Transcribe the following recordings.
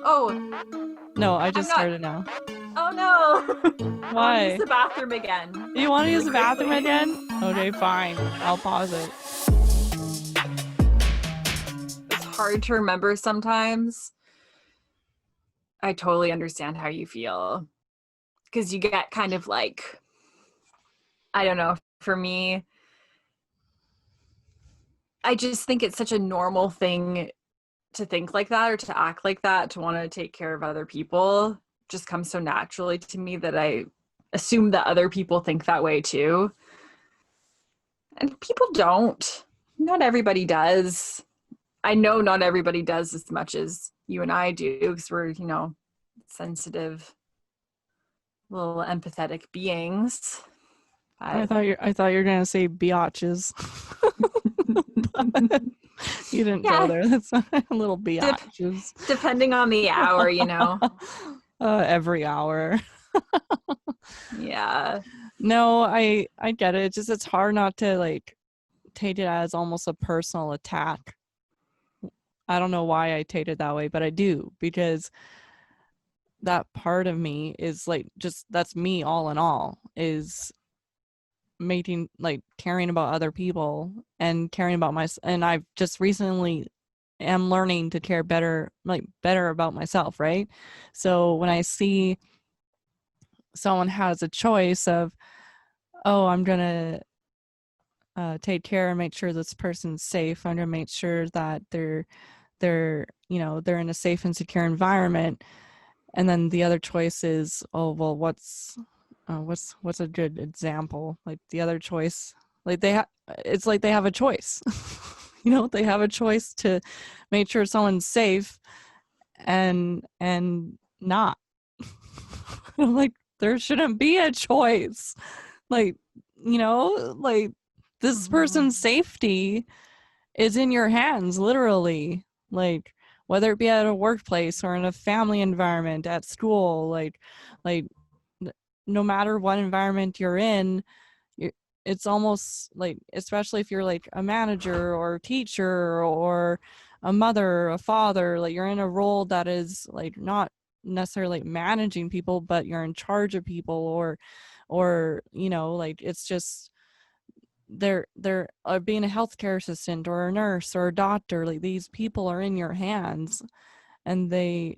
Oh, No, I just I'm not- started now. oh no. I want to Why? use the bathroom again. You want to use the bathroom Quickly. again? Okay, fine. I'll pause it. It's hard to remember sometimes. I totally understand how you feel. Because you get kind of like, I don't know, for me, I just think it's such a normal thing to think like that or to act like that, to want to take care of other people. Just comes so naturally to me that I assume that other people think that way too. And people don't. Not everybody does. I know not everybody does as much as you and I do, because we're, sensitive, little empathetic beings. I thought you were gonna say biatches. But you didn't go there. That's a little biatches. Depending on the hour, Every hour. Yeah. No, I get it. It's hard not to like take it as almost a personal attack. I don't know why I take it that way, but I do, because that part of me is like, just that's me all in all, is making, like, caring about other people and caring about myself. And I've just recently am learning to care better about myself, right? So when I see someone has a choice of, oh, I'm gonna take care and make sure this person's safe, I'm gonna make sure that they're in a safe and secure environment, and then the other choice is, oh well, what's a good example? Like the other choice, like it's like they have a choice. They have a choice to make sure someone's safe and not. I'm like, there shouldn't be a choice. Like, like, this person's safety is in your hands, literally. Like, whether it be at a workplace or in a family environment, at school, like no matter what environment you're in, it's almost like, especially if you're like a manager or a teacher or a mother, a father, like you're in a role that is like not necessarily managing people, but you're in charge of people, or like, it's just they're being a healthcare assistant or a nurse or a doctor. Like, these people are in your hands, and I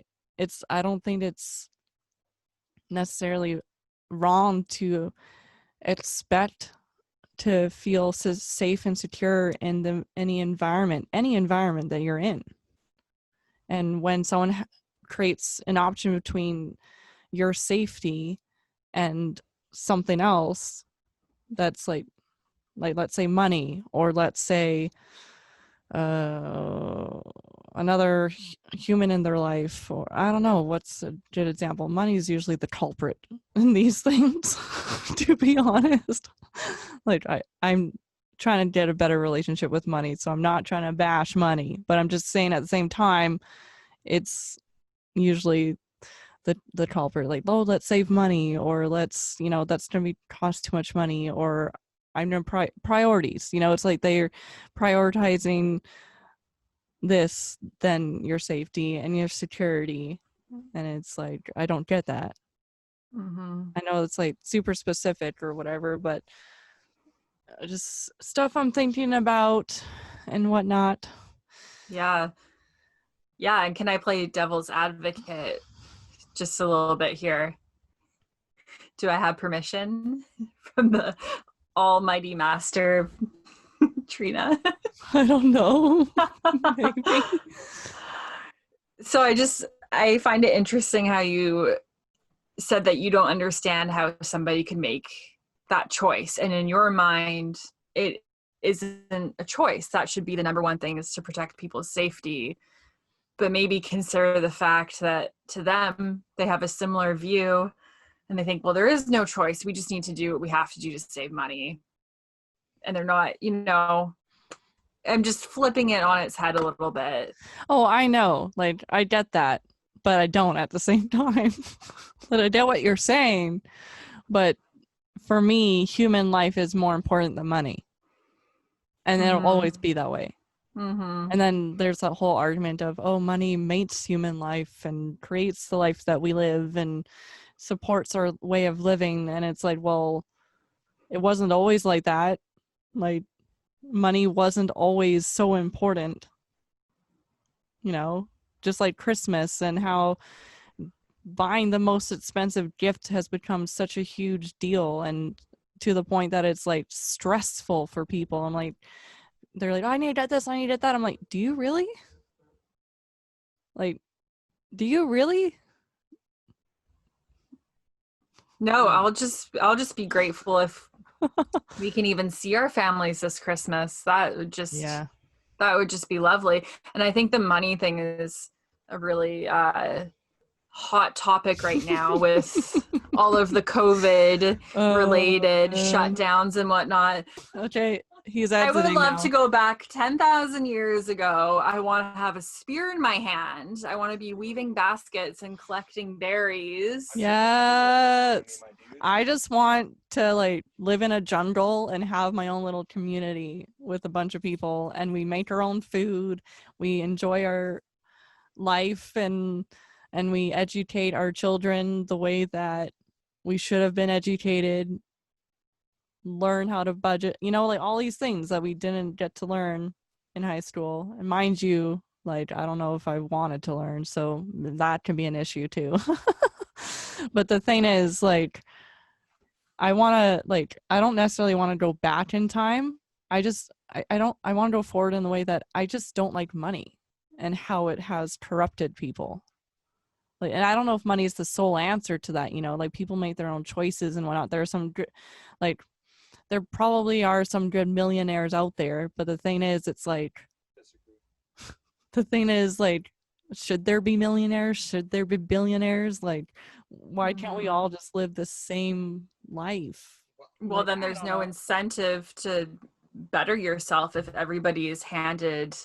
don't think it's necessarily wrong to expect to feel safe and secure in any environment that you're in. And when someone creates an option between your safety and something else, that's like let's say money, or let's say another human in their life, or I don't know what's a good example. Money is usually the culprit in these things, to be honest. Like, I'm trying to get a better relationship with money, so I'm not trying to bash money, but I'm just saying at the same time, it's usually the culprit. Like, oh, let's save money, or let's, that's gonna be cost too much money, or I'm gonna priorities. It's like they're prioritizing this than your safety and your security, and it's like, I don't get that. I know it's like super specific or whatever, but just stuff I'm thinking about and whatnot. Yeah. And can I play devil's advocate just a little bit here? Do I have permission from the almighty master, Trina? I don't know. Maybe. So I find it interesting how you said that you don't understand how somebody can make that choice. And in your mind, it isn't a choice. That should be the number one thing, is to protect people's safety. But maybe consider the fact that to them, they have a similar view, and they think, well, there is no choice. We just need to do what we have to do to save money. And they're not, I'm just flipping it on its head a little bit. Oh, I know. Like, I get that, but I don't at the same time. But I get what you're saying. But for me, human life is more important than money. And it'll always be that way. Mm-hmm. And then there's that whole argument of, oh, money mates human life and creates the life that we live and supports our way of living. And it's like, well, it wasn't always like that. Like, money wasn't always so important, you know, just like Christmas, and how buying the most expensive gift has become such a huge deal, and to the point that it's like stressful for people. I'm like, they're like, I needed this, I needed that. I'm like, do you really? Like, do you really? No, I'll just be grateful if we can even see our families this Christmas. That would just be lovely. And I think the money thing is a really hot topic right now with all of the COVID related shutdowns and whatnot. Okay, he's I would exiting love now. to go back 10,000 years ago. I want to have a spear in my hand. I want to be weaving baskets and collecting berries. Yes. I just want to like live in a jungle and have my own little community with a bunch of people, and we make our own food. We enjoy our life, and we educate our children the way that we should have been educated. Learn how to budget, you know, like all these things that we didn't get to learn in high school. And mind you, like, I don't know if I wanted to learn, so that can be an issue too. But the thing is, like, I don't necessarily want to go back in time. I want to go forward in the way that I just don't like money and how it has corrupted people. Like, and I don't know if money is the sole answer to that, you know, like people make their own choices and whatnot. There are some good, like, there probably are some good millionaires out there, but the thing is, it's like, should there be millionaires? Should there be billionaires? Like, why can't we all just live the same life? Well, then there's no incentive to better yourself if everybody is handed,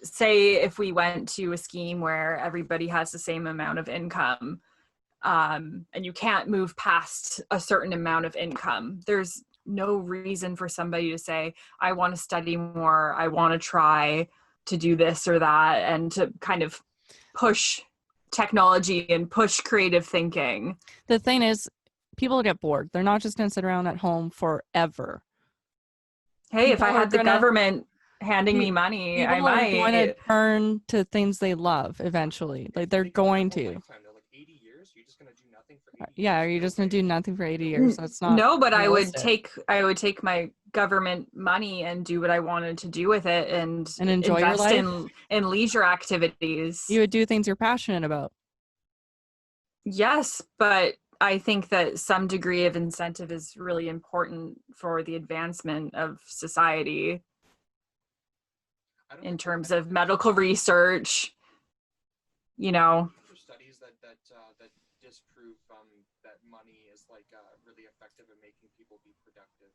say, if we went to a scheme where everybody has the same amount of income, and you can't move past a certain amount of income. There's no reason for somebody to say, I want to study more, I want to try to do this or that, and to kind of push technology and push creative thinking. The thing is, people get bored. They're not just going to sit around at home forever. Hey, if I had the government handing me money, I might. People are going to turn to things they love eventually. Like, they're going to. Yeah, are you just going to do nothing for 80 years? That's not. No, but realistic. I would take my government money and do what I wanted to do with it, and enjoy invest your life in leisure activities. You would do things you're passionate about. Yes, but I think that some degree of incentive is really important for the advancement of society in terms of medical research, you know. Studies that disprove that money is like really effective in making people be productive.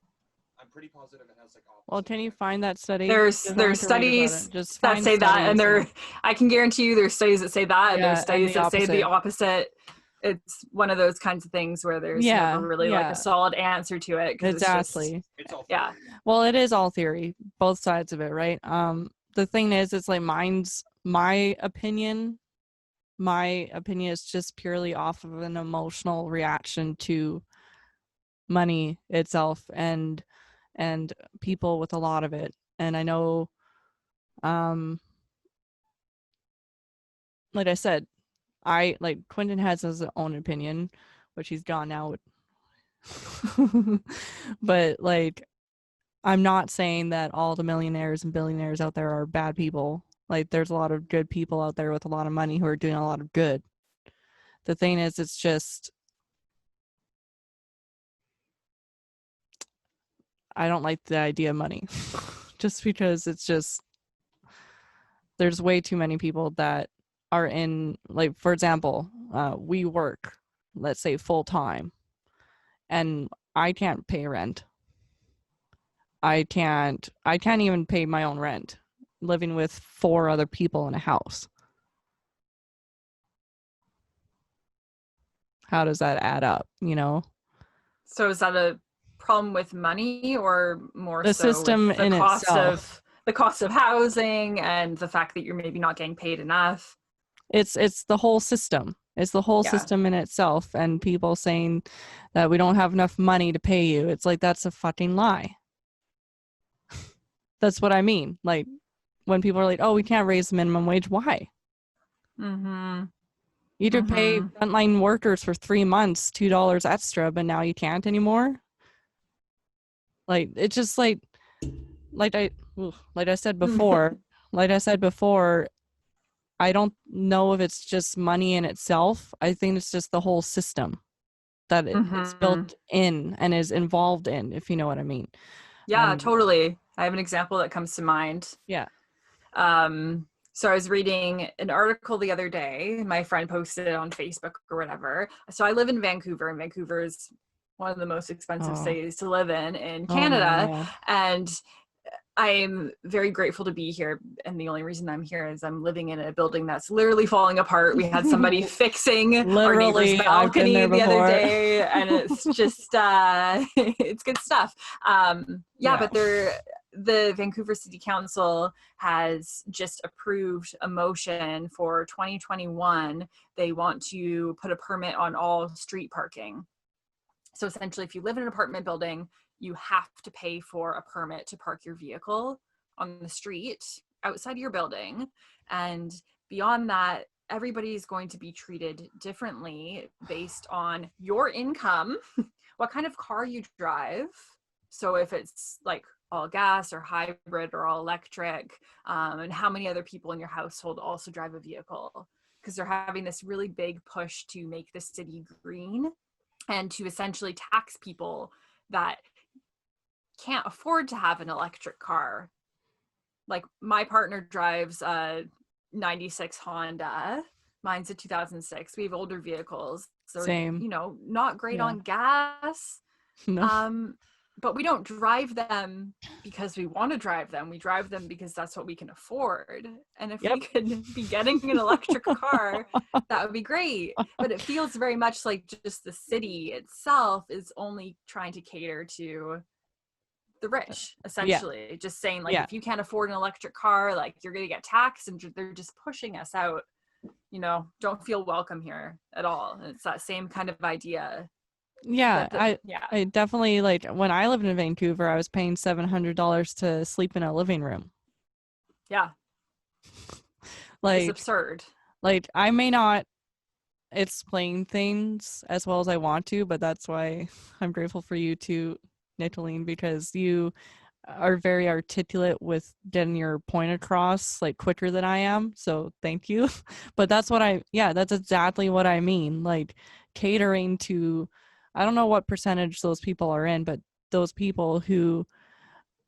I'm pretty positive it has like opposite. Well, can you find that study? There's studies that say that, and I can guarantee you there's studies that say that, and there's studies that say the opposite. It's one of those kinds of things where there's never really like a solid answer to it. Exactly. It's all yeah. Well, it is all theory, both sides of it, right? The thing is, it's like my opinion is just purely off of an emotional reaction to money itself and people with a lot of it. And I know, like I said, Quentin has his own opinion, which he's gone now. But like, I'm not saying that all the millionaires and billionaires out there are bad people. Like, there's a lot of good people out there with a lot of money who are doing a lot of good. The thing is, it's just, I don't like the idea of money. Just because it's just, there's way too many people that are in, like, for example, we work, let's say, full time, and I can't pay rent. I can't even pay my own rent, living with 4 other people in a house. How does that add up, you know? So is that a problem with money, or more the so system with the in cost itself? of the cost of housing and the fact that you're maybe not getting paid enough. It's the whole system. It's the whole system in itself, and people saying that we don't have enough money to pay you. It's like, that's a fucking lie. That's what I mean. Like, when people are like, oh, we can't raise the minimum wage. Why? Mm-hmm. You could pay frontline workers for 3 months $2 extra, but now you can't anymore. Like, it's just like I said before, I don't know if it's just money in itself. I think it's just the whole system that it's built in and is involved in, if you know what I mean. Yeah, totally. I have an example that comes to mind. Yeah. So I was reading an article the other day. My friend posted it on Facebook or whatever. So I live in Vancouver, and Vancouver is one of the most expensive cities to live in Canada. Oh, and I'm very grateful to be here. And the only reason I'm here is I'm living in a building that's literally falling apart. We had somebody fixing our neighbor's balcony the other day, and it's just, it's good stuff. But the Vancouver City Council has just approved a motion for 2021. They want to put a permit on all street parking. So essentially, if you live in an apartment building, you have to pay for a permit to park your vehicle on the street outside your building. And beyond that, everybody's going to be treated differently based on your income, what kind of car you drive. So if it's like all gas or hybrid or all electric, and how many other people in your household also drive a vehicle. Because they're having this really big push to make the city green and to essentially tax people that can't afford to have an electric car. Like, my partner drives a 96 Honda. Mine's a 2006. We have older vehicles. So, same. You know, not great on gas. No. But we don't drive them because we want to drive them. We drive them because that's what we can afford. And if we could be getting an electric car, that would be great. But it feels very much like just the city itself is only trying to cater to the rich, essentially. Just saying, like, if you can't afford an electric car, like, you're going to get taxed, and they're just pushing us out. You know, don't feel welcome here at all. And it's that same kind of idea. I definitely, like, when I lived in Vancouver, I was paying $700 to sleep in a living room. Yeah. Like, it's absurd. Like, I may not explain things as well as I want to, but that's why I'm grateful for you too, Nitaline, because you are very articulate with getting your point across, like, quicker than I am. So thank you. But that's exactly what I mean. Like, catering to, I don't know what percentage those people are in, but those people who,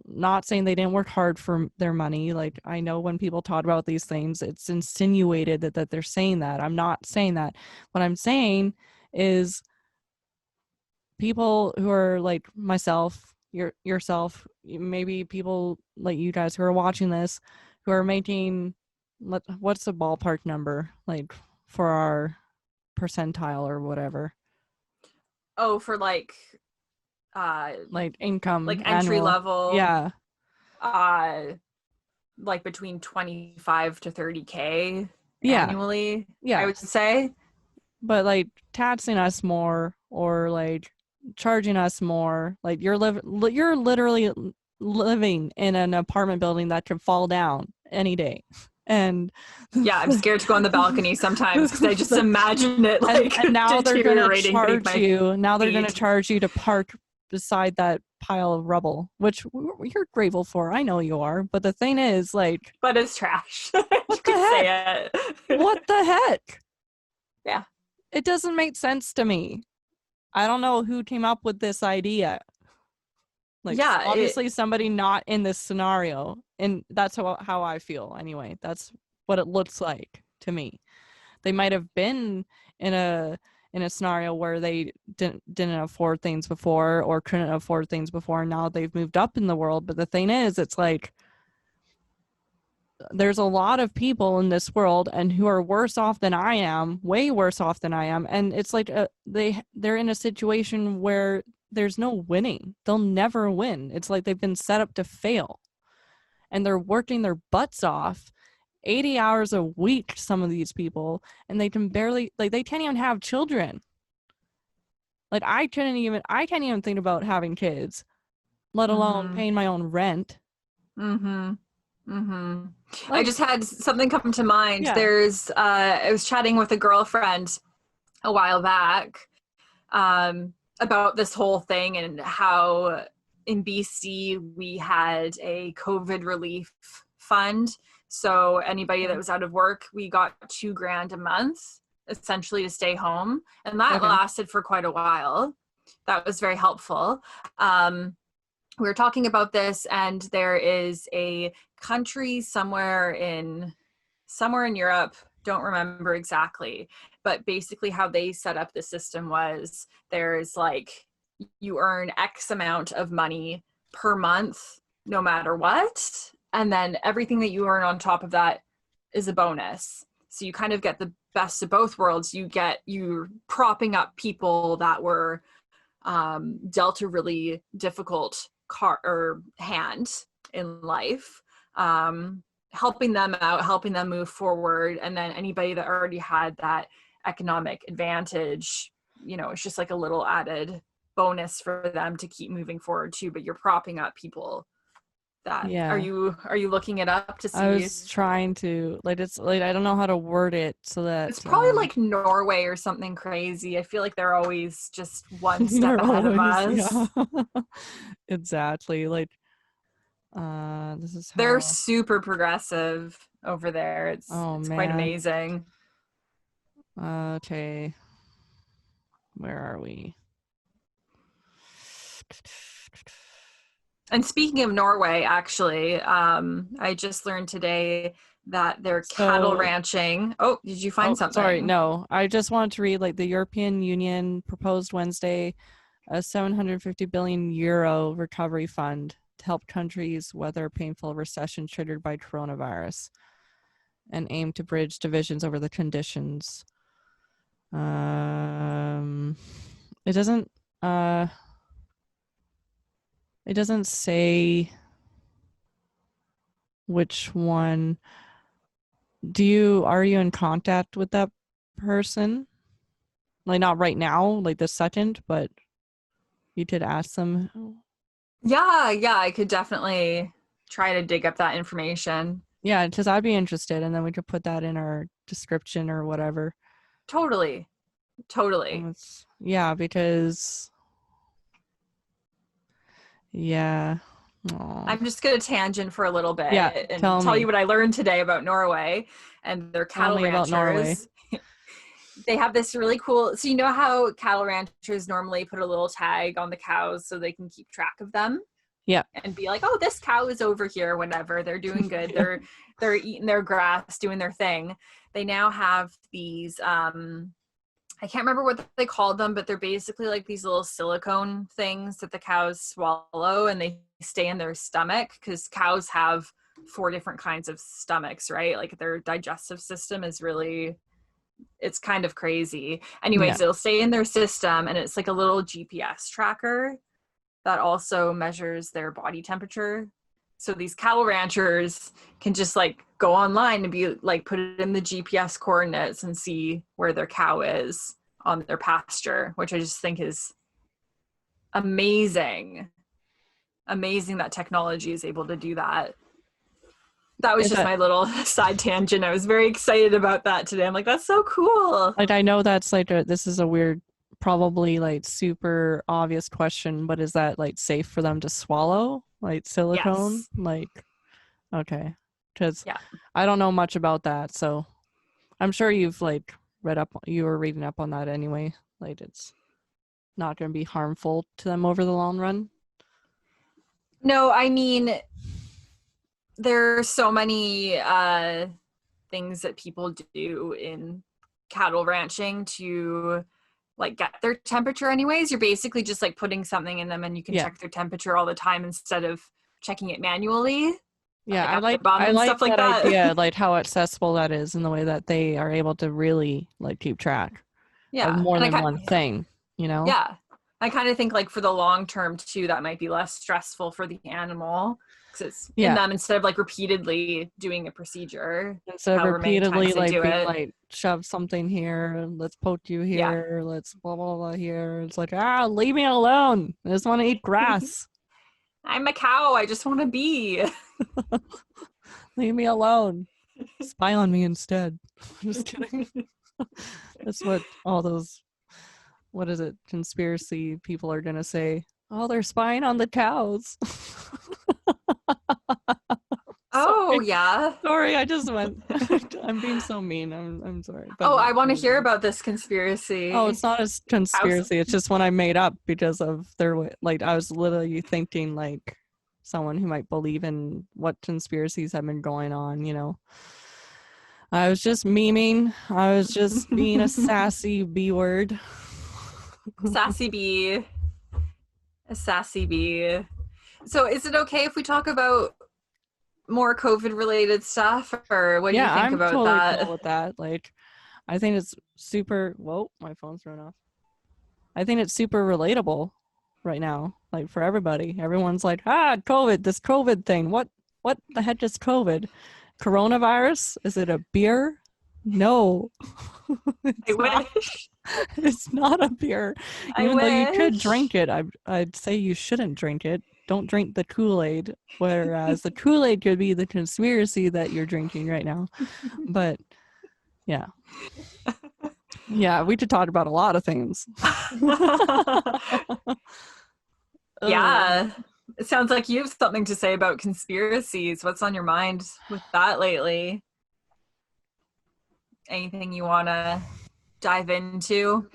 not saying they didn't work hard for their money. Like, I know when people talk about these things, it's insinuated that they're saying that. I'm not saying that. What I'm saying is people who are like myself, yourself, maybe people like you guys who are watching this, who are making, what's the ballpark number, like, for our percentile or whatever? Oh, for like income, like annual. entry level. Yeah. Like between 25 to 30K annually. Yeah. I would say. But like taxing us more, or like charging us more, like you're literally living in an apartment building that could fall down any day. And I'm scared to go on the balcony sometimes because I just imagine it like and now they're going to charge you. Now they're going to feet. charge you to park beside that pile of rubble, which you're grateful for. I know you are. But the thing is, like, but it's trash. What the heck? What the heck? Yeah. It doesn't make sense to me. I don't know who came up with this idea. Like, obviously somebody not in this scenario, and that's how I feel anyway. That's what it looks like to me. They might have been in a scenario where they didn't afford things before, or couldn't afford things before, and now they've moved up in the world. But the thing is, it's like, there's a lot of people in this world and who are worse off than I am, way worse off than I am, and it's like they're in a situation where there's no winning. They'll never win. It's like they've been set up to fail. and they're working their butts off 80 hours a week, some of these people, and they can barely, like, they can't even have children. Like, I can't even think about having kids, let alone paying my own rent. I Like, just had something come to mind. Yeah. I was chatting with a girlfriend a while back about this whole thing and how in BC we had a COVID relief fund. So anybody that was out of work, we got $2,000 a month essentially to stay home. And that lasted for quite a while. That was very helpful. We were talking about this, and there is a country somewhere in Europe, don't remember exactly, but basically how they set up the system was there's like, you earn X amount of money per month, no matter what. And then everything that you earn on top of that is a bonus. So you kind of get the best of both worlds. You're propping up people that were dealt a really difficult hand in life, helping them out, helping them move forward. And then anybody that already had that economic advantage, it's just like a little added bonus for them to keep moving forward too. But you're propping up people that are you looking it up to see? I was trying to, it's like, I don't know how to word it so that it's probably like Norway or something crazy. I feel like they're always just one step ahead of us. Yeah. Exactly. Like, this is how... They're super progressive over there. It's quite amazing. Okay, where are we? And speaking of Norway, actually, I just learned today that they're cattle ranching. Oh, did you find something? Sorry, no. I just wanted to read, like, the European Union proposed Wednesday a 750 billion euro recovery fund to help countries weather a painful recession triggered by coronavirus and aim to bridge divisions over the conditions. It doesn't say which one. Are you in contact with that person? Like, not right now, like this second, but you could ask them. Yeah, I could definitely try to dig up that information. Yeah, because I'd be interested, and then we could put that in our description or whatever. Totally. Yeah, because... Yeah. Aww. I'm just going to tangent for a little bit and tell you what I learned today about Norway and their cattle ranchers. About Norway. They have this really cool... So you know how cattle ranchers normally put a little tag on the cows so they can keep track of them? Yeah. And be like, oh, this cow is over here whenever. They're doing good. They're eating their grass, doing their thing. They now have these... I can't remember what they called them, but they're basically like these little silicone things that the cows swallow and they stay in their stomach, because cows have 4 different kinds of stomachs, right? Like their digestive system is really, it's kind of crazy. Anyways, it'll stay in their system, and it's like a little GPS tracker that also measures their body temperature. So these cattle ranchers can just like go online and be like, put it in the GPS coordinates and see where their cow is on their pasture, which I just think is amazing. Amazing that technology is able to do that. That was just my little side tangent. I was very excited about that today. I'm like, that's so cool. Like, I know that's like, this is a weird, probably like super obvious question, but is that like safe for them to swallow? Like silicone? Yes. Like, okay. Because I don't know much about that. So I'm sure you've like you were reading up on that anyway. Like, it's not going to be harmful to them over the long run. No, I mean, there are so many things that people do in cattle ranching to like get their temperature anyways. You're basically just like putting something in them and you can check their temperature all the time instead of checking it manually. Yeah, I like stuff like that idea, like how accessible that is in the way that they are able to really like keep track of more than one thing, you know? Yeah. I kind of think like for the long term too, that might be less stressful for the animal because it's in them instead of like repeatedly doing a procedure. Instead of however many repeatedly times they like do being it. like, shove something here, let's poke you here, let's blah blah blah here. It's like, leave me alone. I just want to eat grass. I'm a cow. I just want to be. Leave me alone. Spy on me instead. Just kidding. That's what all those, what is it, conspiracy people are gonna say. Oh, they're spying on the cows. Oh, yeah. Sorry, I just went. I'm being so mean. I'm sorry. But I want to hear about this conspiracy. Oh, it's not a conspiracy. It's just one I made up because of their way. Like, I was literally thinking like someone who might believe in what conspiracies have been going on, you know. I was just memeing. I was just being a sassy B word. Sassy bee. A sassy bee. So is it okay if we talk about more COVID related stuff, or what do you think I'm about totally that? cool with that. Like, I think it's super. Whoa, my phone's thrown off. I think it's super relatable right now, like for everybody. Everyone's like, COVID, this COVID thing. What the heck is COVID? Coronavirus? Is it a beer? No. It's not a beer. Even though you could drink it, I'd say you shouldn't drink it. Don't drink the Kool-Aid, whereas the Kool-Aid could be the conspiracy that you're drinking right now. But yeah. Yeah, we could talk about a lot of things. Yeah. It sounds like you have something to say about conspiracies. What's on your mind with that lately? Anything you want to dive into?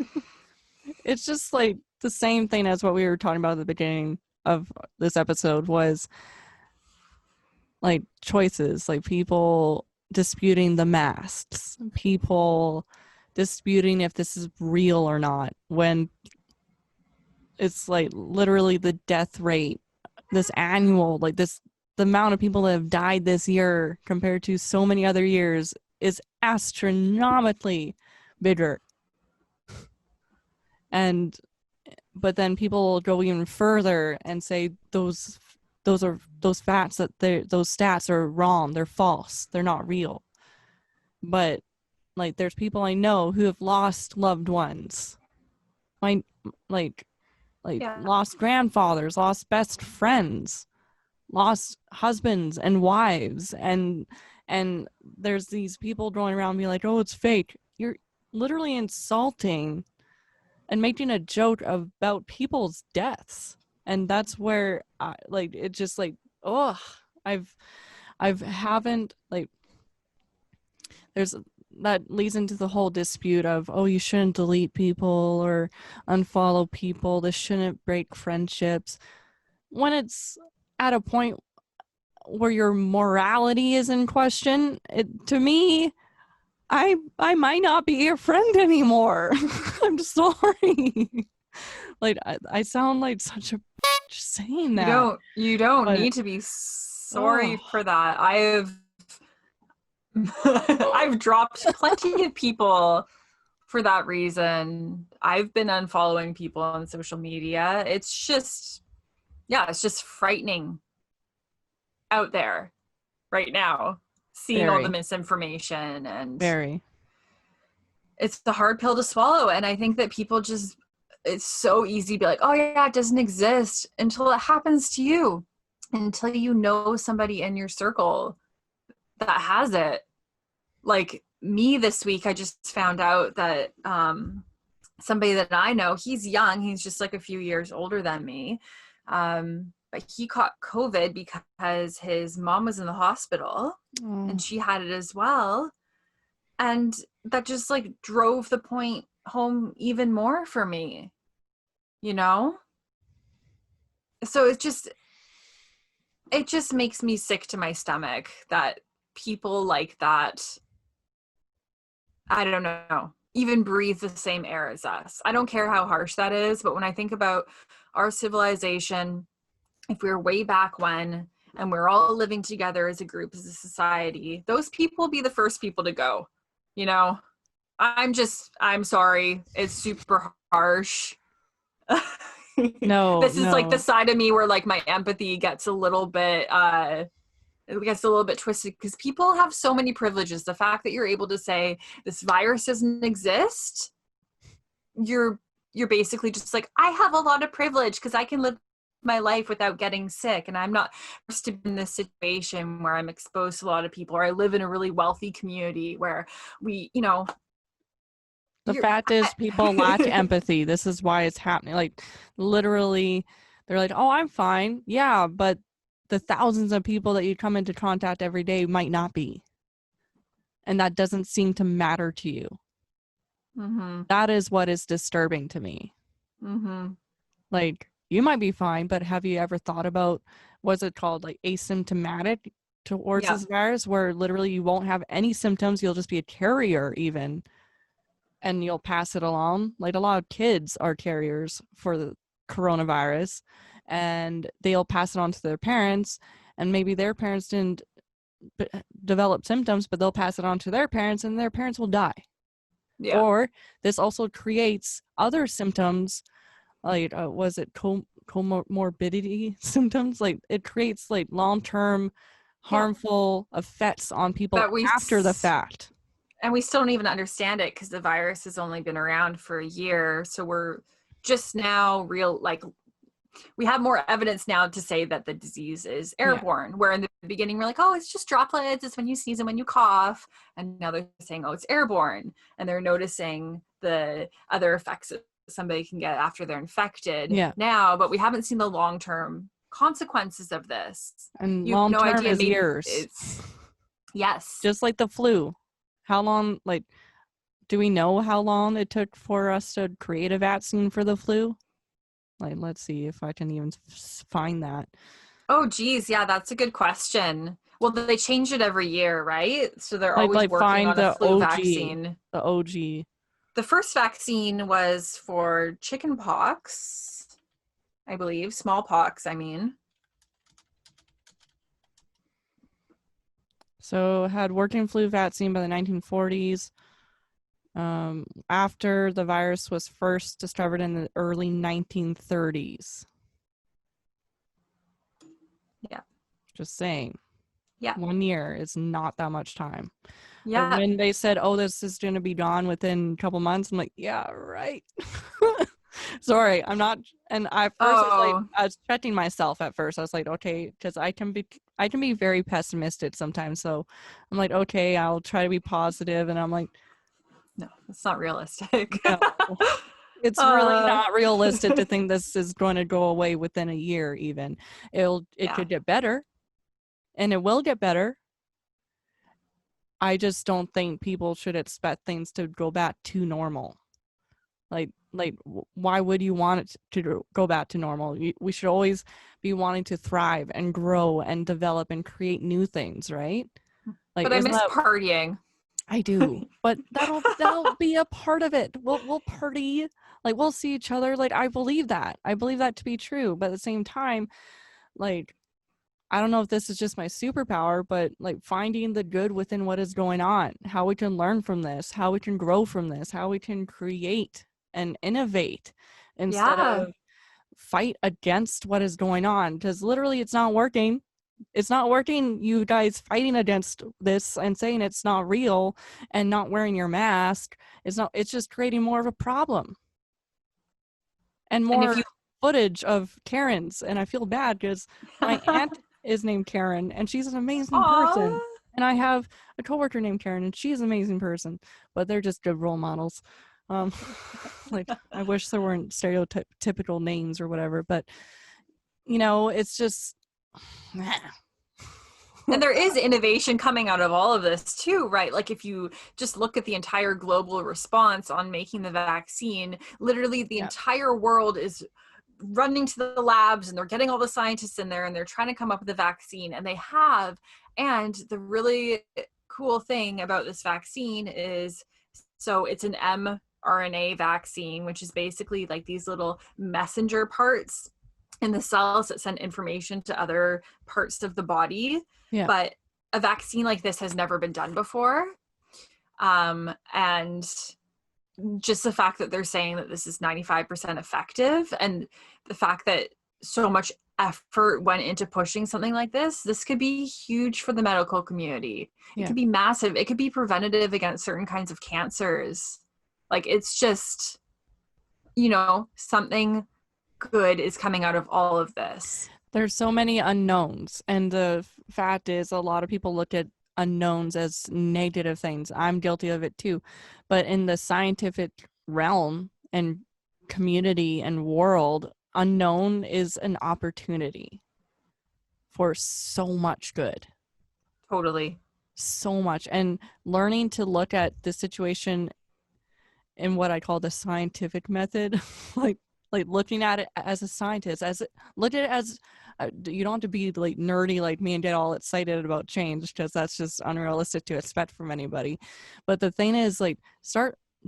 It's just like the same thing as what we were talking about at the beginning of this episode, was like choices, like people disputing the masks, people disputing if this is real or not, when it's like literally the death rate, this annual, like this, the amount of people that have died this year compared to so many other years is astronomically bigger. But then people go even further and say those stats are wrong, they're false, they're not real. But like, there's people I know who have lost loved ones, lost grandfathers, lost best friends, lost husbands and wives, and there's these people going around being like, oh, it's fake. You're literally insulting and making a joke about people's deaths. And that's where it just like, oh, there's that leads into the whole dispute of, oh, you shouldn't delete people or unfollow people, this shouldn't break friendships, when it's at a point where your morality is in question. To me, I might not be your friend anymore. I'm sorry. Like, I sound like such a bitch saying that. You don't need to be sorry for that. I've dropped plenty of people for that reason. I've been unfollowing people on social media. It's just frightening out there right now, seeing all the misinformation, and it's the hard pill to swallow. And I think that people just, it's so easy to be like, oh yeah, it doesn't exist, until it happens to you, until you know somebody in your circle that has it. Like me this week, I just found out that somebody that I know, he's young, he's just like a few years older than me, but he caught COVID because his mom was in the hospital and she had it as well. And that just like drove the point home even more for me, you know? So it just makes me sick to my stomach that people like that, I don't know, even breathe the same air as us. I don't care how harsh that is, but when I think about our civilization, if we were way back when, and we're all living together as a group, as a society, those people will be the first people to go, you know? I'm sorry, it's super harsh. No, This is like no. the side of me where like my empathy gets a little bit twisted, because people have so many privileges. The fact that you're able to say this virus doesn't exist, you're basically just like, I have a lot of privilege because I can live my life without getting sick, and I'm not forced to be in this situation where I'm exposed to a lot of people, or I live in a really wealthy community where we, The fact is, people lack empathy. This is why it's happening. Like, literally, they're like, oh, I'm fine. Yeah, but the thousands of people that you come into contact every day might not be. And that doesn't seem to matter to you. Mm-hmm. That is what is disturbing to me. Mm-hmm. Like, you might be fine, but have you ever thought about, what's it called, like asymptomatic towards this virus, where literally you won't have any symptoms, you'll just be a carrier even, and you'll pass it along. Like, a lot of kids are carriers for the coronavirus, and they'll pass it on to their parents, and maybe their parents didn't develop symptoms, but they'll pass it on to their parents, and their parents will die. Yeah. Or this also creates other symptoms, like was it comorbidity symptoms? Like, it creates like long-term harmful effects on people after the fact. And we still don't even understand it, because the virus has only been around for a year. So we're just now we have more evidence now to say that the disease is airborne, where in the beginning we're like, oh, it's just droplets, it's when you sneeze and when you cough. And now they're saying, oh, it's airborne. And they're noticing the other effects that somebody can get after they're infected now, but we haven't seen the long-term consequences of this. And long-term is years. Yes. Just like the flu. How long, like, do we know how long it took for us to create a vaccine for the flu? Like, let's see if I can even find that. Oh, geez. Yeah, that's a good question. Well, they change it every year, right? So they're always working on a flu vaccine. The OG. The first vaccine was for chicken pox, I believe. Smallpox, I mean. So had working flu vaccine by the 1940s. After the virus was first discovered in the early 1930s. Yeah. Just saying. Yeah. 1 year is not that much time. Yeah. And when they said, oh, this is going to be gone within a couple months, I'm like, yeah, right. Sorry, I'm not. And I was checking myself at first. I was like, okay, because I can be very pessimistic sometimes. So I'm like, okay, I'll try to be positive. And I'm like, no, it's not realistic. No, it's really not realistic to think this is going to go away within a year. Even it could get better, and it will get better. I just don't think people should expect things to go back to normal. Like, why would you want it to go back to normal? We should always be wanting to thrive and grow and develop and create new things, right? Like, but I miss partying. I do, but that'll be a part of it. We'll party, like, we'll see each other. Like, I believe that to be true. But at the same time, like, I don't know if this is just my superpower, but like, finding the good within what is going on, how we can learn from this, how we can grow from this, how we can create and innovate instead of fight against what is going on. Because literally, it's not working. It's not working, you guys fighting against this and saying it's not real and not wearing your mask. It's just creating more of a problem. And more footage of Karens. And I feel bad because my aunt is named Karen and she's an amazing person. And I have a coworker named Karen and she's an amazing person. But they're just good role models. Like, I wish there weren't stereotypical names or whatever. But, it's just... And there is innovation coming out of all of this too, right? Like, if you just look at the entire global response on making the vaccine, literally the entire world is running to the labs and they're getting all the scientists in there and they're trying to come up with a vaccine, and they have. And the really cool thing about this vaccine is, so it's an mRNA vaccine, which is basically like these little messenger parts in the cells that send information to other parts of the body. Yeah. But a vaccine like this has never been done before. And just the fact that they're saying that this is 95% effective, and the fact that so much effort went into pushing something like this could be huge for the medical community. It could be massive. It could be preventative against certain kinds of cancers. Like, it's just, you know, something good is coming out of all of this. There's so many unknowns, and the fact is a lot of people look at unknowns as negative things. I'm guilty of it too. But in the scientific realm and community and world, unknown is an opportunity for so much good. Totally. So much. And learning to look at the situation in what I call the scientific method, like looking at it as a scientist, look at it as you don't have to be like nerdy like me and get all excited about change, because that's just unrealistic to expect from anybody. But the thing is, like,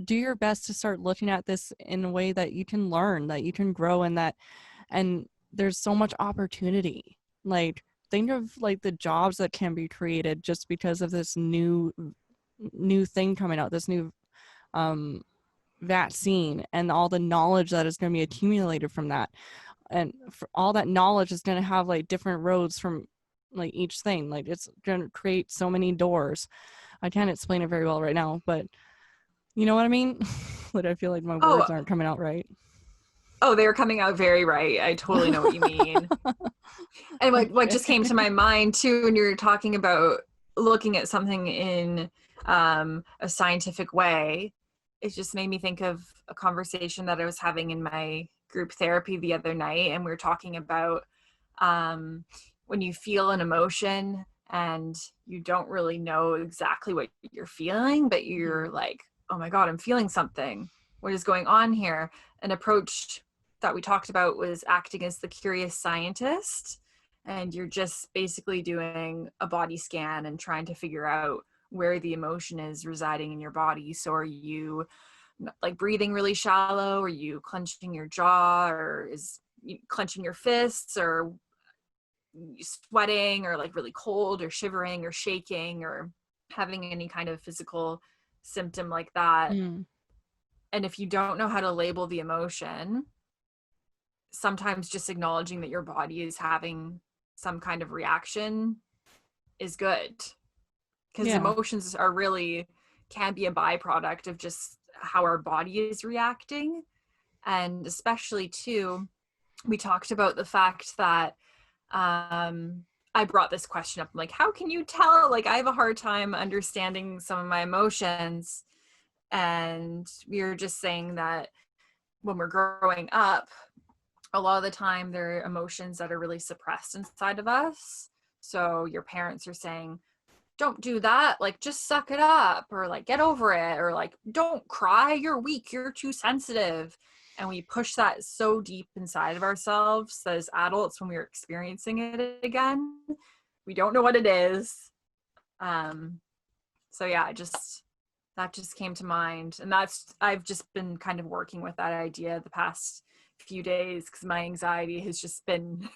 do your best to start looking at this in a way that you can learn, that you can grow, and there's so much opportunity. Like, think of like the jobs that can be created just because of this new thing coming out, this new vaccine, and all the knowledge that is going to be accumulated from that. And for all that knowledge is going to have like different roads from like each thing. Like, it's going to create so many doors. I can't explain it very well right now, but you know what I mean? But I feel like my words aren't coming out right. Oh, they were coming out very right. I totally know what you mean. And what just came to my mind too, when you're talking about looking at something in a scientific way, it just made me think of a conversation that I was having in my group therapy the other night. And we were talking about when you feel an emotion and you don't really know exactly what you're feeling, but you're like, oh my God, I'm feeling something. What is going on here? An approach that we talked about was acting as the curious scientist. And you're just basically doing a body scan and trying to figure out where the emotion is residing in your body. So are you like breathing really shallow? Are you clenching your jaw, or is you clenching your fists, or sweating, or like really cold, or shivering, or shaking, or having any kind of physical symptom like that? And if you don't know how to label the emotion, sometimes just acknowledging that your body is having some kind of reaction is good, because emotions are really can be a byproduct of just how our body is reacting. And especially too, we talked about the fact that I brought this question up. I'm like, how can you tell? Like, I have a hard time understanding some of my emotions. And we were just saying that when we're growing up, a lot of the time there are emotions that are really suppressed inside of us. So your parents are saying, don't do that, like just suck it up, or like get over it, or like don't cry, you're weak, you're too sensitive. And we push that so deep inside of ourselves that as adults, when we're experiencing it again, we don't know what it is. So yeah, that just came to mind. And I've just been kind of working with that idea the past few days, because my anxiety has just been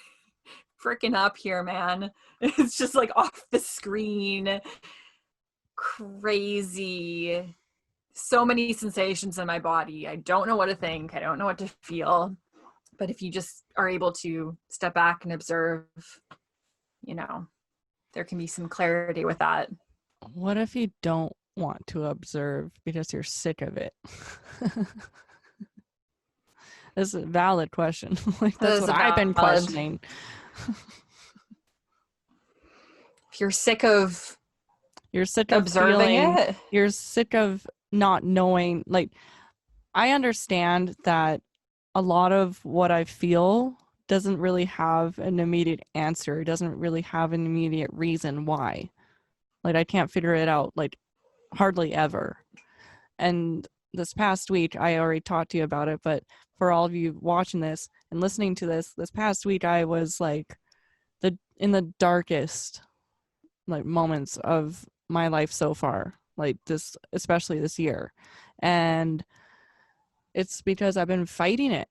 freaking up here, man. It's just like off the screen, crazy, so many sensations in my body. I don't know what to think. I don't know what to feel. But if you just are able to step back and observe, you know, there can be some clarity with that. What if you don't want to observe because you're sick of it? This is a valid question. Like, that's what I've been questioning. If you're sick of observing it, you're sick of not knowing. Like, I understand that a lot of what I feel doesn't really have an immediate answer. It doesn't really have an immediate reason why. Like, I can't figure it out, like, hardly ever. And this past week, I already talked to you about it, but for all of you watching this and listening to this past week, I was like in the darkest like moments of my life so far, like this, especially this year. And it's because I've been fighting it.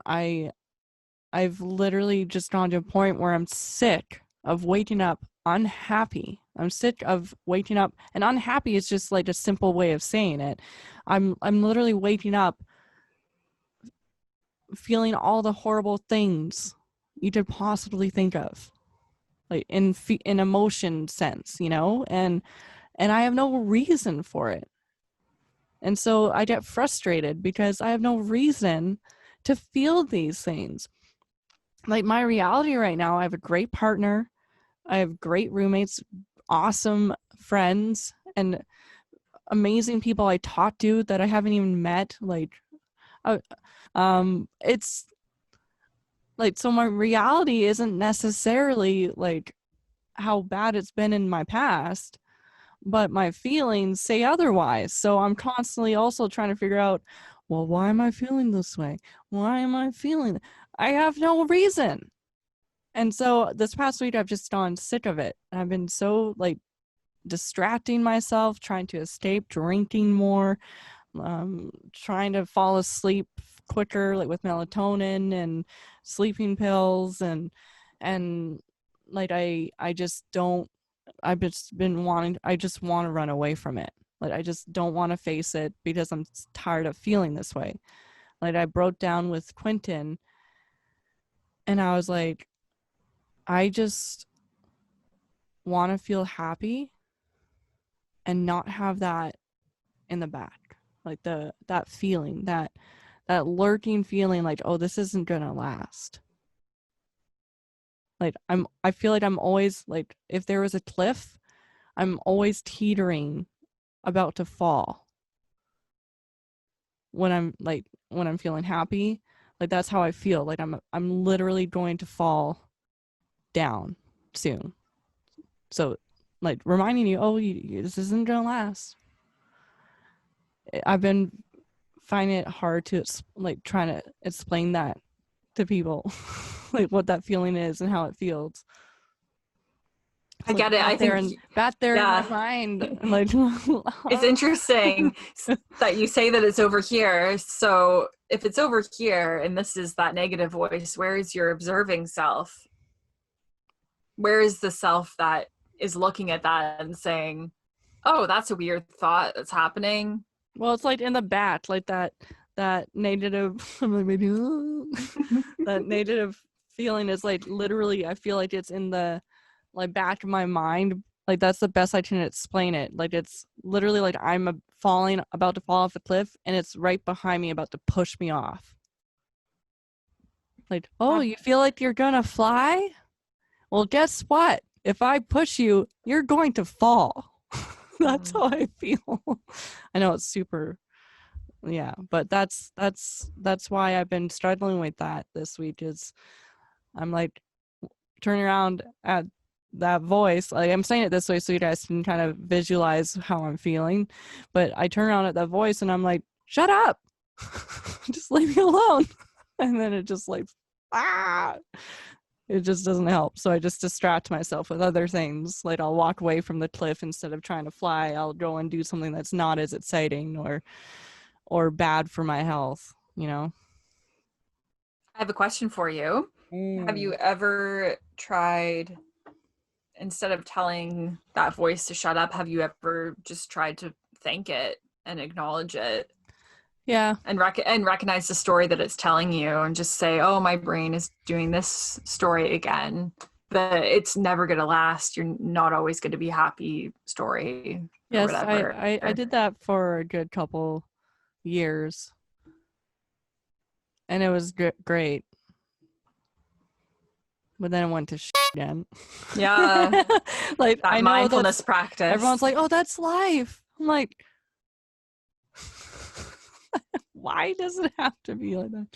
I've literally just gone to a point where I'm sick of waking up unhappy. I'm sick of waking up, and unhappy is just like a simple way of saying it. I'm literally waking up feeling all the horrible things you could possibly think of, like in emotion sense, you know, and I have no reason for it. And so I get frustrated because I have no reason to feel these things. Like my reality right now, I have a great partner, I have great roommates, awesome friends, and amazing people I talk to that I haven't even met. Like, it's like, so my reality isn't necessarily like how bad it's been in my past, but my feelings say otherwise. So I'm constantly also trying to figure out, well, why am I feeling this way? Why am I feeling? I have no reason. And so this past week, I've just gone sick of it. I've been so like distracting myself, trying to escape, drinking more, trying to fall asleep quicker, like with melatonin and sleeping pills, and like I just don't. I've just been wanting. I just want to run away from it. Like I just don't want to face it because I'm tired of feeling this way. Like I broke down with Quentin, and I was like, I just want to feel happy and not have that in the back, like that feeling, that lurking feeling like, oh, this isn't gonna last. Like I feel like I'm always like, if there was a cliff, I'm always teetering about to fall. When I'm feeling happy, like that's how I feel. Like I'm literally going to fall down soon. So like reminding you, oh, this isn't gonna last. I've been finding it hard to like trying to explain that to people, like what that feeling is and how it feels. I get it. I think back there in my mind. Like, it's interesting that you say that it's over here. So if it's over here and this is that negative voice, where is your observing self? Where is the self that is looking at that and saying, oh, that's a weird thought that's happening? Well, it's like in the back, like that negative, that negative feeling is like literally, I feel like it's in the like back of my mind. Like that's the best I can explain it. Like it's literally like I'm about to fall off a cliff, and it's right behind me about to push me off. Like, oh, you feel like you're gonna fly? Well, guess what? If I push you, you're going to fall. That's how I feel. I know it's super, yeah, but that's why I've been struggling with that this week. Is I'm like turning around at that voice. Like I'm saying it this way so you guys can kind of visualize how I'm feeling. But I turn around at that voice and I'm like, shut up. Just leave me alone. And then it just like, it just doesn't help. So I just distract myself with other things. Like I'll walk away from the cliff instead of trying to fly. I'll go and do something that's not as exciting or bad for my health, you know? I have a question for you. Have you ever tried, instead of telling that voice to shut up, have you ever just tried to thank it and acknowledge it? Yeah. And recognize the story that it's telling you, and just say, oh, my brain is doing this story again, but it's never going to last. You're not always going to be happy story. Yes, or I did that for a good couple years. And it was great. But then it went to again. Yeah. Like that I know mindfulness practice. Everyone's like, oh, that's life. I'm like, why does it have to be like that?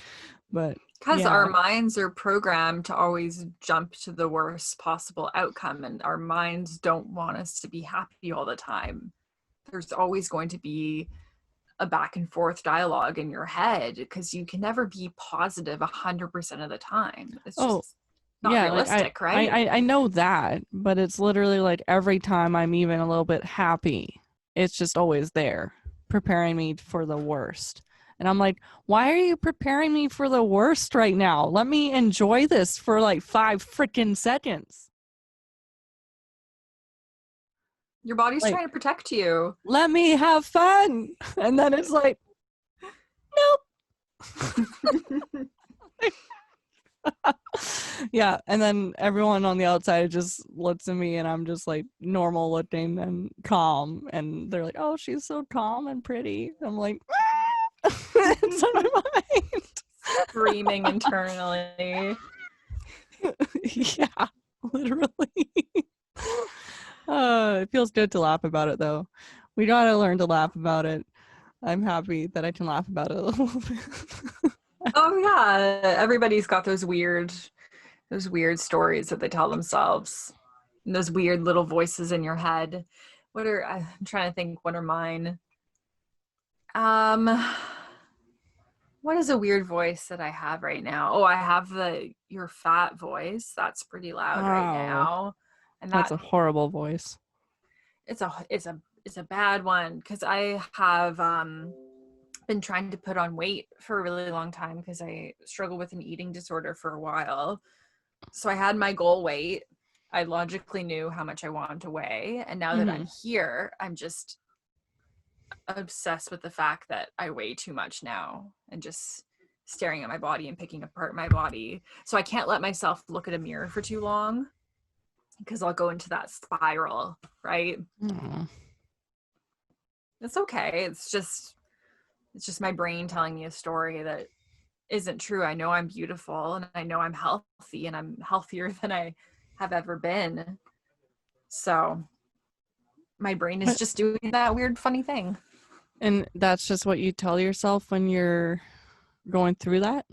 But because our minds are programmed to always jump to the worst possible outcome, and our minds don't want us to be happy all the time. There's always going to be a back and forth dialogue in your head, because you can never be positive 100% of the time. It's just not realistic, right? I know that, but it's literally like every time I'm even a little bit happy, it's just always there, preparing me for the worst. And I'm like, why are you preparing me for the worst right now? Let me enjoy this for like 5 freaking seconds. Your body's Like, trying to protect you. let me have fun. And then it's like, nope. Yeah, and then everyone on the outside just looks at me and I'm just like normal looking and calm, and they're like, oh, she's so calm and pretty. I'm like, it's on my mind. Screaming internally. Yeah, literally. It feels good to laugh about it though. We gotta learn to laugh about it. I'm happy that I can laugh about it a little bit. Oh yeah, everybody's got those weird stories that they tell themselves. And those weird little voices in your head. I'm trying to think, what are mine? What is a weird voice that I have right now? Oh, I have you're fat voice. That's pretty loud right now. And that's a horrible voice. It's a bad one, because I have been trying to put on weight for a really long time because I struggle with an eating disorder for a while. So I had my goal weight. I logically knew how much I wanted to weigh. And now that I'm here, I'm just obsessed with the fact that I weigh too much now, and just staring at my body and picking apart my body. So I can't let myself look at a mirror for too long, because I'll go into that spiral, right? It's okay. It's just my brain telling me a story that isn't true. I know I'm beautiful, and I know I'm healthy, and I'm healthier than I have ever been. So my brain is just doing that weird, funny thing. And that's just what you tell yourself when you're going through that?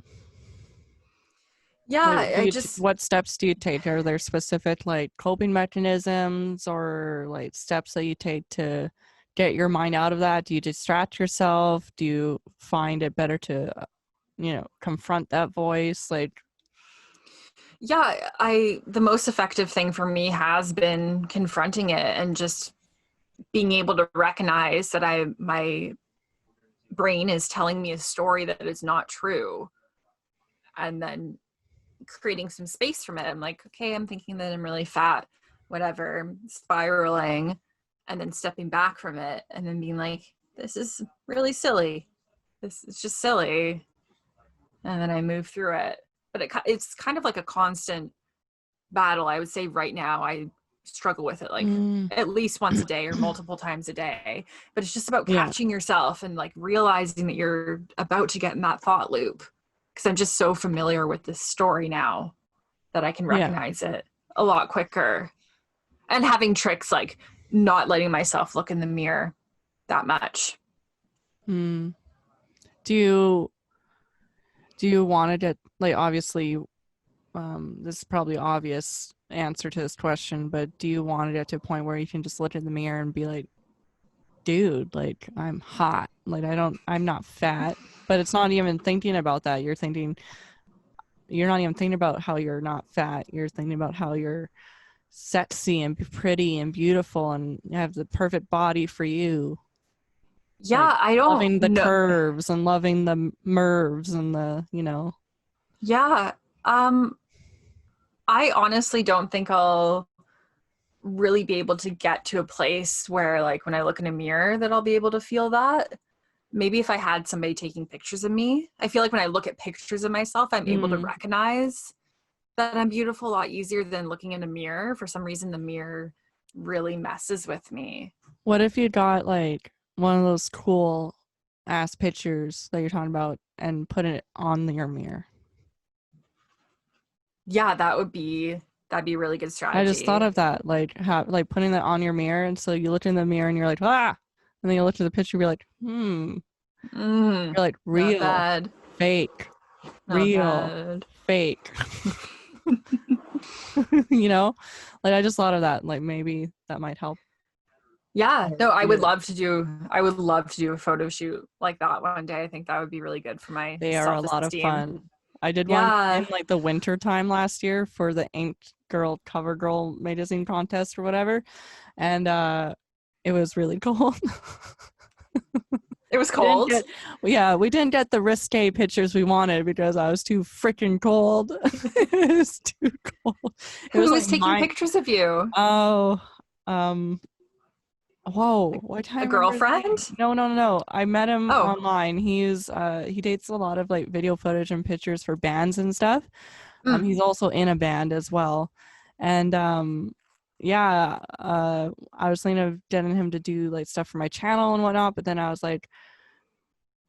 Yeah, what steps do you take? Are there specific like coping mechanisms or like steps that you take to get your mind out of that? Do you distract yourself? Do you find it better to, confront that voice? Like, yeah, the most effective thing for me has been confronting it and just being able to recognize that my brain is telling me a story that is not true, and then creating some space from it. I'm like, okay, I'm thinking that I'm really fat, whatever, spiraling, and then stepping back from it and then being like, this is really silly. This is just silly. And then I move through it. But it's kind of like a constant battle. I would say right now I struggle with it like at least once a day or multiple times a day. But it's just about catching yourself and like realizing that you're about to get in that thought loop. Because I'm just so familiar with this story now that I can recognize it a lot quicker. And having tricks like not letting myself look in the mirror that much. Do you want to get, like, obviously, this is probably obvious answer to this question, but do you want to get to a point where you can just look in the mirror and be like, dude, like, I'm hot. Like, I'm not fat. But it's not even thinking about that. You're not even thinking about how you're not fat. You're thinking about how you're sexy and pretty and beautiful and you have the perfect body for you. Yeah, like, I don't loving the curves and loving the merves and the, Yeah. I honestly don't think I'll really be able to get to a place where like when I look in a mirror that I'll be able to feel that. Maybe if I had somebody taking pictures of me. I feel like when I look at pictures of myself, I'm able to recognize that I'm beautiful a lot easier than looking in a mirror. For some reason, the mirror really messes with me. What if you got like one of those cool ass pictures that you're talking about and put it on your mirror? Yeah, that'd be a really good strategy. I just thought of that, like putting that on your mirror, and so you look in the mirror and you're like, ah, and then you look at the picture and you're like, you're like, real, fake, real, fake. Like I just thought of that, like maybe that might help. Yeah, no, I would love to do a photo shoot like that one day. I think that would be really good for my They are a lot of fun. I did one in like the winter time last year for the Inked Girl Cover Girl magazine contest or whatever, and it was really cold. It was cold? We didn't get the risque pictures we wanted because I was too freaking cold. It was too cold. Who was taking pictures of you? Oh, Whoa, what time? A girlfriend? No. I met him Oh. online. He dates a lot of like video footage and pictures for bands and stuff. He's also in a band as well. And yeah, I was thinking of getting him to do like stuff for my channel and whatnot, but then I was like,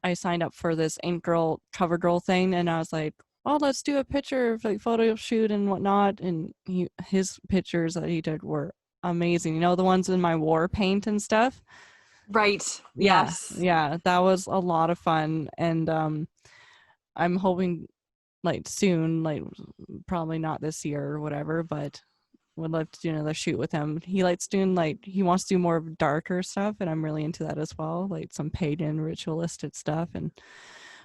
I signed up for this Ain't Girl cover girl thing, and I was like, oh, let's do a picture like photo shoot and whatnot. And his pictures that he did were amazing. You know, the ones in my war paint and stuff. Right. Yes. Yeah, that was a lot of fun. And I'm hoping like soon, like probably not this year or whatever, but would love to do another shoot with him. He likes doing like, he wants to do more of darker stuff, and I'm really into that as well, like some pagan ritualistic stuff and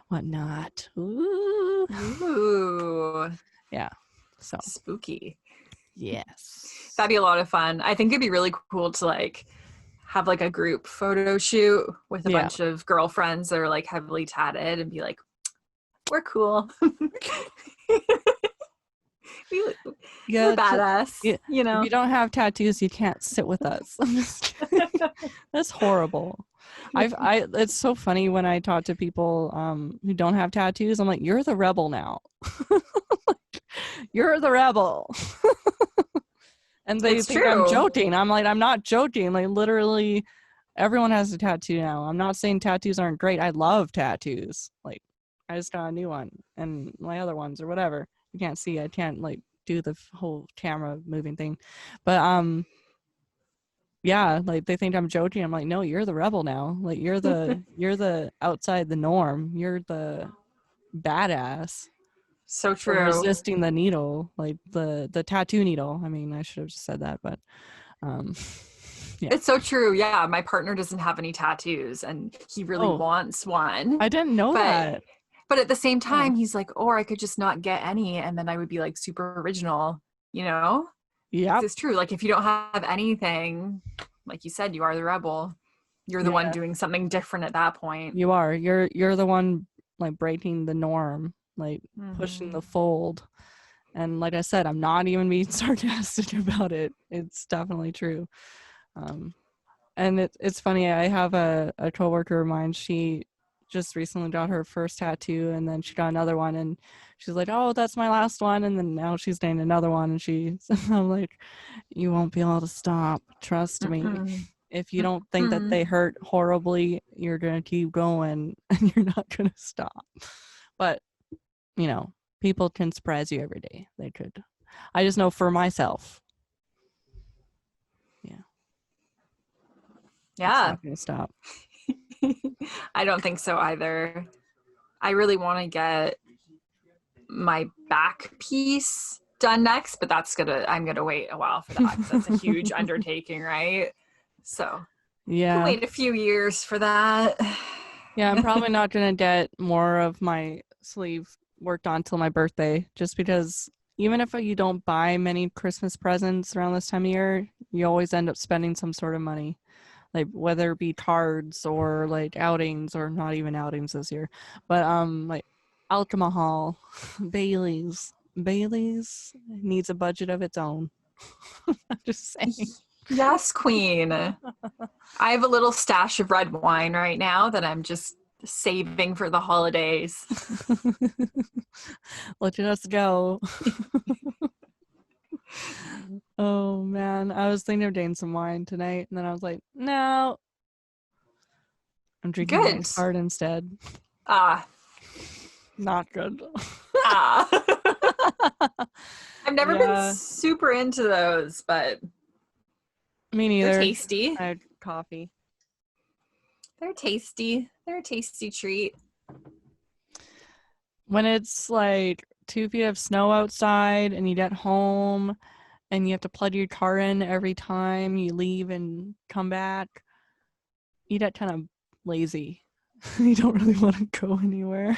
whatnot. Ooh. Yeah, so spooky. Yes, that'd be a lot of fun. I think it'd be really cool to like have like a group photo shoot with a bunch of girlfriends that are like heavily tatted and be like, we're cool. We're badass. You know, if you don't have tattoos, you can't sit with us. I'm just kidding. That's horrible. It's so funny when I talk to people who don't have tattoos. I'm like, you're the rebel now. You're the rebel. And they think I'm joking. I'm like, I'm not joking. Like, literally, everyone has a tattoo now. I'm not saying tattoos aren't great. I love tattoos. Like, I just got a new one, and my other ones or whatever. You can't see. I can't like do the whole camera moving thing, but yeah, like they think I'm joking. I'm like, no, you're the rebel now. Like, you're the outside the norm. You're the badass. So true. For resisting the needle, like the tattoo needle. I mean, I should have just said that, but yeah. It's so true. Yeah, my partner doesn't have any tattoos, and he really wants one. I didn't know that. But at the same time, he's like, or I could just not get any, and then I would be like super original, you know? Yeah, it's true. Like, if you don't have anything, like you said, you are the rebel. You're the one doing something different at that point. You are. You're the one like breaking the norm, like pushing the fold. And like I said, I'm not even being sarcastic about it. It's definitely true. And it's funny. I have a coworker of mine. She just recently got her first tattoo, and then she got another one, and she's like, oh, that's my last one. And then now she's getting another one, and I'm like, you won't be able to stop. Trust me. If you don't think that they hurt horribly, you're going to keep going, and you're not going to stop. But, you know, people can surprise you every day. They could. I just know for myself. Yeah. Yeah. It's not going to stop. I don't think so either. I really want to get my back piece done next, but I'm gonna wait a while for that, because that's a huge undertaking, right? So yeah, wait a few years for that. Yeah, I'm probably not gonna get more of my sleeve worked on till my birthday, just because even if you don't buy many Christmas presents around this time of year, you always end up spending some sort of money. Like, whether it be cards or like outings, or not even outings this year, but like alcohol, Bailey's needs a budget of its own. I'm just saying. Yes, queen. I have a little stash of red wine right now that I'm just saving for the holidays. Let us go. Oh man, I was thinking of getting some wine tonight, and then I was like, no, I'm drinking my card instead. Not good. I've never been super into those, but me neither. They're tasty. I had coffee. They're tasty. They're a tasty treat. When it's like 2 feet of snow outside and you get home and you have to plug your car in every time you leave and come back, you get kind of lazy. You don't really want to go anywhere.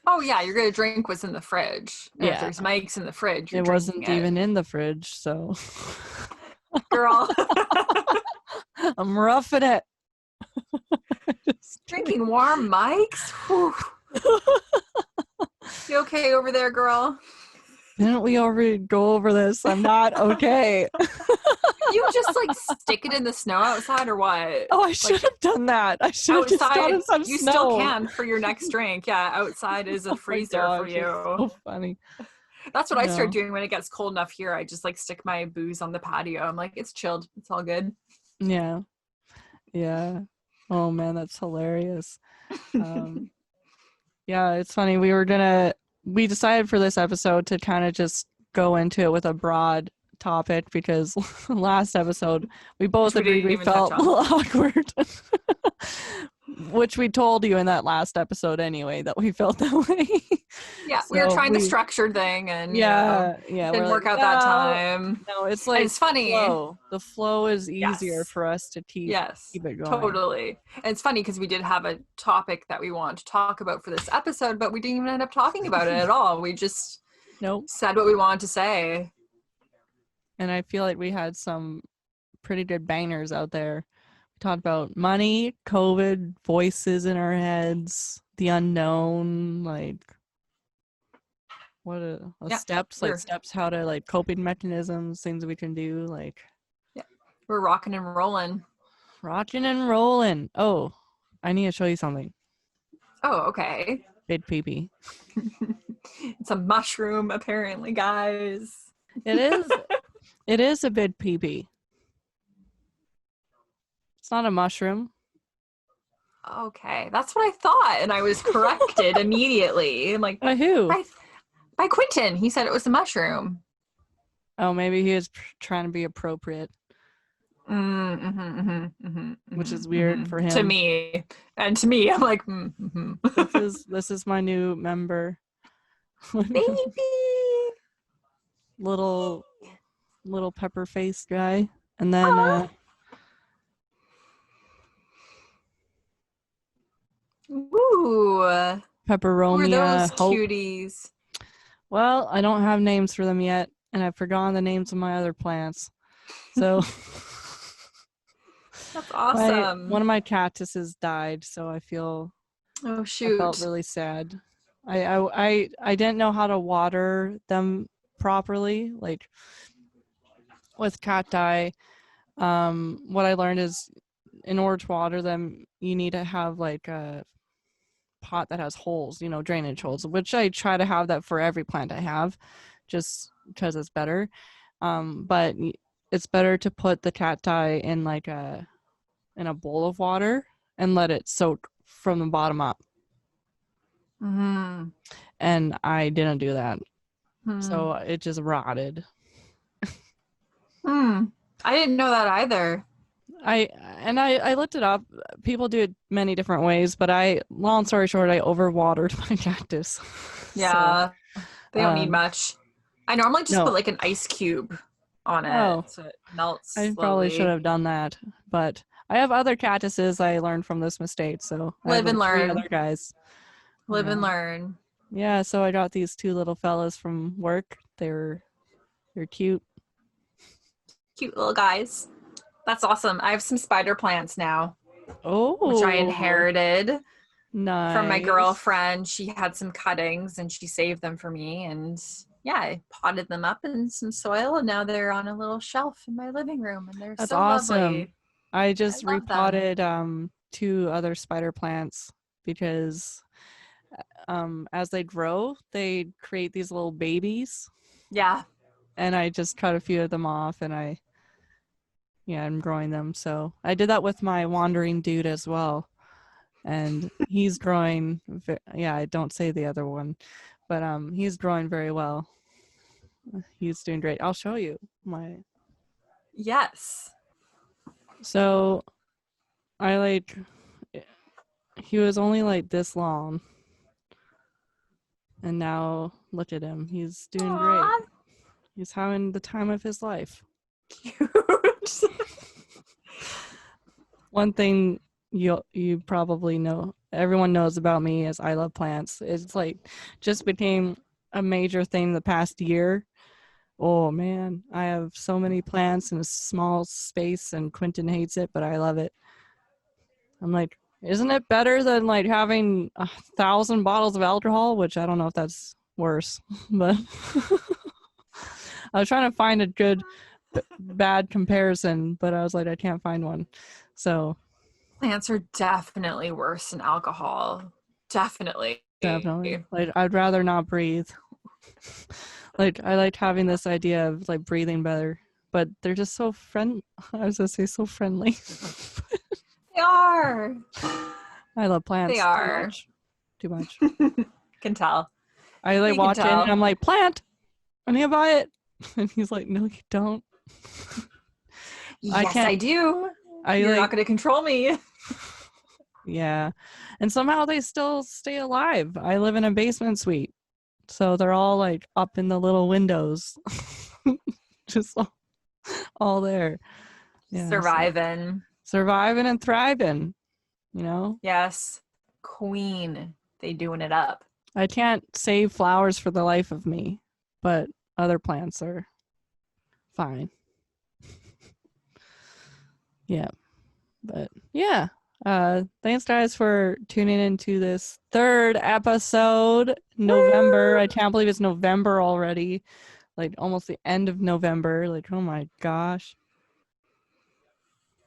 Oh yeah, you're gonna drink what's in the fridge. And if there's Mike's in the fridge, it wasn't even in the fridge, so girl. I'm roughing it. Drinking warm Mike's? You okay over there, girl? Didn't we already go over this? I'm not okay. You just like stick it in the snow outside or what? Oh, I should have done that. I should have just Outside, gotten some you snow. still can for your next drink. Yeah, outside is a Oh my freezer for gosh, you. it's so funny. That's what I No. start doing when it gets cold enough here. I just like stick my booze on the patio. I'm like, it's chilled. It's all good. Yeah. Yeah. Oh man, that's hilarious. Yeah, it's funny. We decided for this episode to kind of just go into it with a broad topic because last episode we both Which we agreed didn't we even felt touch a on. little awkward. Which we told you in that last episode anyway, that we felt that way. Yeah, we were So trying the structured thing and yeah, didn't we're work like, out that no. time. No, it's And like it's funny. The flow is easier Yes. for us to keep it going. Totally. And it's funny because we did have a topic that we want to talk about for this episode, but we didn't even end up talking about it at all. We just said what we wanted to say. And I feel like we had some pretty good bangers out there. We talked about money, COVID, voices in our heads, the unknown, like steps, how to like coping mechanisms, things we can do, like we're rocking and rolling. Rocking and rolling. Oh, I need to show you something. Oh, okay. Big peepee. It's a mushroom, apparently, guys. It is. It is a big peepee. It's not a mushroom. Okay, that's what I thought, and I was corrected immediately. I'm like, by who? By Quentin. He said it was a mushroom. Oh, maybe he is trying to be appropriate. Which is weird for him. To me. And to me, I'm like, This is my new member. Baby! Little pepper face guy. And then ooh. Pepperoni. Who are those Hope. cuties? Well, I don't have names for them yet, and I've forgotten the names of my other plants. So that's awesome. One of my cactuses died, so I feel I felt really sad. I didn't know how to water them properly. Like with cacti, what I learned is in order to water them, you need to have like a pot that has holes, drainage holes, which I try to have that for every plant I have, just because it's better. But it's better to put the cacti in like in a bowl of water and let it soak from the bottom up. And I didn't do that, so it just rotted. I didn't know that either. I looked it up. People do it many different ways, but long story short, I overwatered my cactus. Yeah, so, they don't need much. I normally just put like an ice cube on it so it melts slowly. I probably should have done that, but I have other cactuses I learned from this mistake, so live and learn. 3 other guys. Live and learn. Yeah, so I got these 2 little fellas from work. They're cute. Cute little guys. That's awesome. I have some spider plants now. Oh. Which I inherited nice. From my girlfriend. She had some cuttings and she saved them for me. And yeah, I potted them up in some soil and now they're on a little shelf in my living room and they're so awesome. Lovely. I just repotted 2 other spider plants because as they grow, they create these little babies. Yeah. And I just cut a few of them off and I'm growing them. So I did that with my wandering dude as well. And he's growing. I don't say the other one, but he's growing very well. He's doing great. I'll show you my. Yes. So he was only like this long. And now look at him. He's doing great. He's having the time of his life. Cute. One thing you probably know, everyone knows about me is I love plants. It's like just became a major thing the past year. Oh man, I have so many plants in a small space and Quentin hates it, but I love it. I'm like, isn't it better than like having 1,000 bottles of alcohol? Which I don't know if that's worse, but I was trying to find a good bad comparison, but I was like, I can't find one. So Plants are definitely worse than alcohol. Definitely. like I'd rather not breathe. Like I like having this idea of like breathing better, but they're just so I was gonna say so friendly. They are. I love plants. They are. Too much. Can tell. I like You can watch it tell. and I'm like, plant, I need to buy it. And he's like, no, you don't. Yes, I do. You're not going to control me. Yeah. And somehow they still stay alive. I live in a basement suite. So they're all like up in the little windows. Just all there. Yeah, Surviving. Surviving and thriving, you know? Yes. Queen. They doing it up. I can't save flowers for the life of me, but other plants are fine. Yeah. But yeah. Thanks guys for tuning into this third episode. November. I can't believe it's November already. Like almost the end of November. Like, oh my gosh.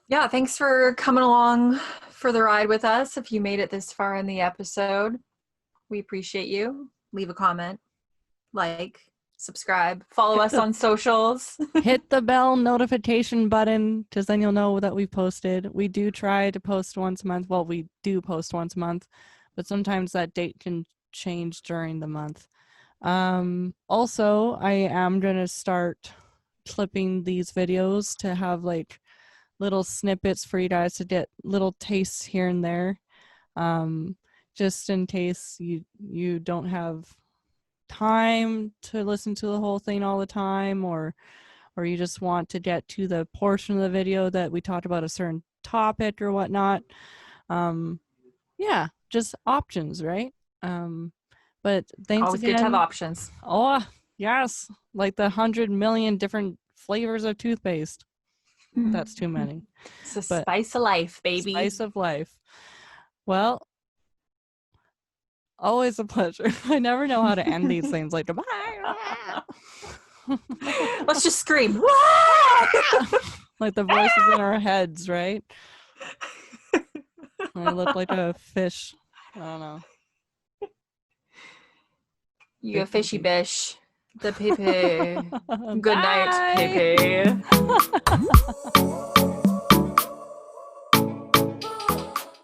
Yeah, thanks for coming along for the ride with us. If you made it this far in the episode, we appreciate you. Leave a comment, like, subscribe, follow us on socials. Hit the bell notification button because then you'll know that we posted. We do try to post once a month. Well, we do post once a month, but sometimes that date can change during the month. Also, I am going to start clipping these videos to have like little snippets for you guys to get little tastes here and there. Just in case you don't have time to listen to the whole thing all the time, or you just want to get to the portion of the video that we talked about a certain topic or whatnot. Yeah, just options, right? But thanks Always again. good to have options. Oh, yes. Like the 100 million different flavors of toothpaste. That's too many. It's a spice of life, baby. Spice of life. Well, always a pleasure. I never know how to end these things. Like, let's just scream. Like the voices in our heads, right? I look like a fish. I don't know. You a fishy bish. The pee-pee. Good night, pee-pee.